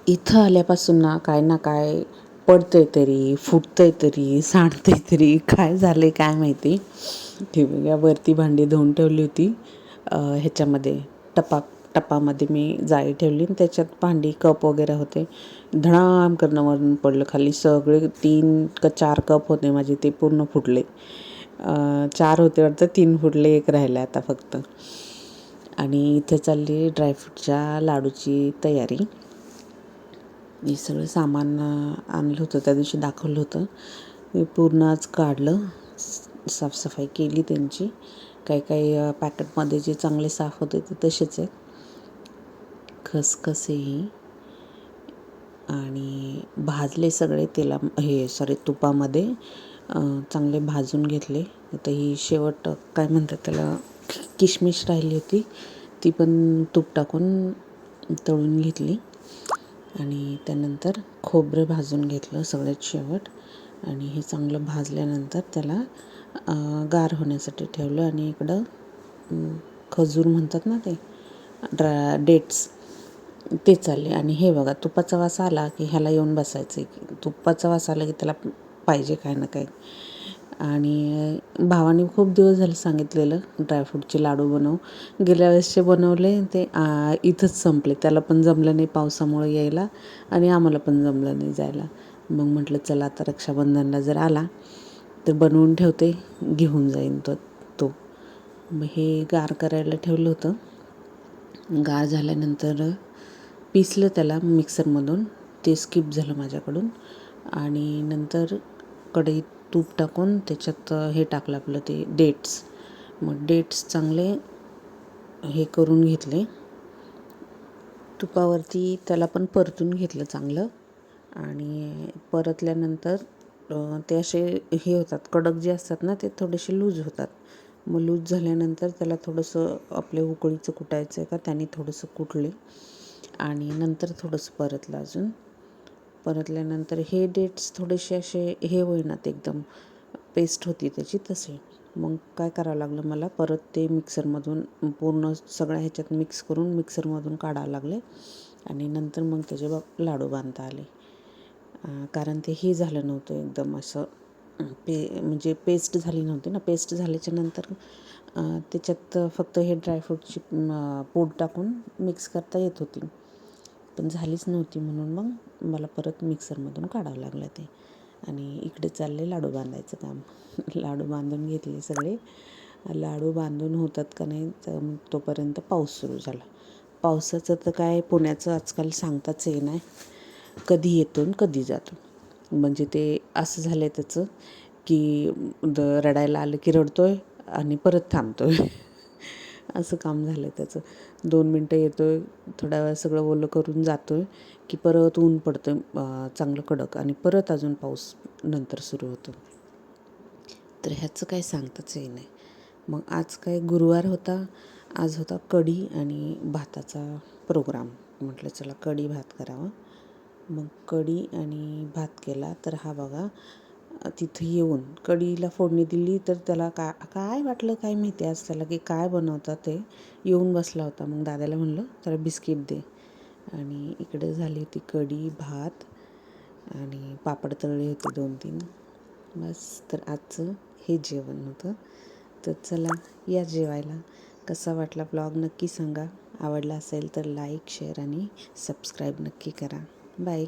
इथं आल्यापासून ना काय पडतंय तरी, फुटतंय तरी, सांडतंय तरी, काय झालंय काय माहिती. या वरती भांडी धुवून ठेवली होती. ह्याच्यामध्ये टपामध्ये मी जाळी ठेवली आणि त्याच्यात भांडी कप वगैरे होते. धडाम करणं वरून पडलं खाली. सगळे 3 का 4 कप होते माझे, ते पूर्ण फुटले. 4 होते वाटतं, 3 फुटले, 1 राहिला आता फक्त. आणि इथे चालली ड्रायफ्रूटच्या लाडूची तयारी. मी सगळं सामान आणलं होतं, त्या दिवशी दाखवलं होतं. मी पूर्ण आज काढलं, साफसफाई केली त्यांची. काही पॅकेटमध्ये जे चांगले साफ होते ते तसेच आहेत. खसखसेही आणि भाजले सगळे तुपामध्ये चांगले भाजून घेतले. आता ही शेवट काय म्हणतात त्याला, किशमिश राहिली होती, ती पण तूप टाकून तळून घेतली. आणि त्यानंतर खोबरं भाजून घेतलं सगळ्यात शेवट. आणि हे चांगलं भाजल्यानंतर त्याला गार होण्यासाठी ठेवलं. आणि इकडं खजूर म्हणतात ना ते डेट्स, ते चालले. आणि हे बघा, तुपाचा वास आला की ह्याला येऊन बसायचं की तुपाचा वास आला की त्याला पाहिजे काय ना काय. आणि भावाने खूप दिवस झाले सांगितलेलं ड्रायफ्रूटचे लाडू बनव. गेल्या वेळेसचे बनवले ते इथंच संपले. त्याला पण जमलं नाही पावसामुळे यायला आणि आम्हाला पण जमलं नाही जायला. मग म्हटलं चला आता रक्षाबंधनला जर आला तर बनवून ठेवते, घेऊन जाईन तो. मग हे गार करायला ठेवलं होतं. गार झाल्यानंतर पिसलं त्याला मिक्सरमधून, ते स्किप झालं माझ्याकडून. आणि नंतर कढईत तूप टाकून त्याच्यात हे टाकलं आपलं ते डेट्स. मग डेट्स चांगले हे करून घेतले तुपावरती, त्याला पण परतून घेतलं चांगलं. आणि परतल्यानंतर ते असे हे होतात, कडक जे असतात ना ते थोडेसे लूज होतात. मग लूज झाल्यानंतर त्याला थोडंसं आपल्या उकळीचं कुटायचं आहे का, त्याने थोडंसं कुटले. आणि नंतर थोडंसं परतलं अजून. परतल्यानंतर हे डेट्स थोडेसे असे हे होईनात, एकदम पेस्ट होती त्याची तसे. मग काय करावं लागलं मला, परत ते मिक्सरमधून पूर्ण सगळ्या ह्याच्यात मिक्स करून मिक्सरमधून काढावं लागले. आणि नंतर मग त्याचे लाडू बांधता आले. कारण ते हे झालं नव्हतं एकदम असं म्हणजे पेस्ट झाली नव्हती ना. पेस्ट झाल्याच्या नंतर त्याच्यात फक्त हे ड्रायफ्रूटची पूड टाकून मिक्स करता येत होती, पण झालीच नव्हती. म्हणून मग मला परत मिक्सरमधून काढावं लागलं ते. आणि इकडे चालले लाडू बांधायचं काम. लाडू बांधून घेतले सगळे. लाडू बांधून होतात का नाही तर तोपर्यंत पाऊस सुरू झाला. पावसाचं तर काय पुण्याचं आजकाल सांगताच येईना, कधी येतो आणि कधी जातो. म्हणजे ते असं झालं आहे त्याचं की रडायला आलं की रडतोय आणि परत थांबतोय. असं काम झालं आहे त्याचं. 2 मिनटं येतोय, थोडा वेळ सगळं ओलं करून जातोय की परत ऊन पडतं चांगलं कडक, आणि परत अजून पाऊस नंतर सुरू होतो. तर ह्याचं काही सांगताच येईना. मग आज काय गुरुवार होता, आज होता कढी आणि भाताचा प्रोग्राम. म्हटलं चला कढी भात करावा. मग कढी आणि भात केला. तर हा बघा, तिथं येऊन कढीला फोडणी दिली तर त्याला काय वाटलं काय माहिती आज त्याला की काय बनवतात ते. येऊन बसला होता. मग दादाला म्हणलं त्याला बिस्किट दे. आणि इकडे झाली होती कढी भात आणि पापड तळले होते 2-3. बस, तर आजचं हे जेवण होतं. तर चला या जेवायला. कसा वाटला ब्लॉग नक्की सांगा. आवडला असेल तर लाईक, शेअर आणि सबस्क्राईब नक्की करा. बाय.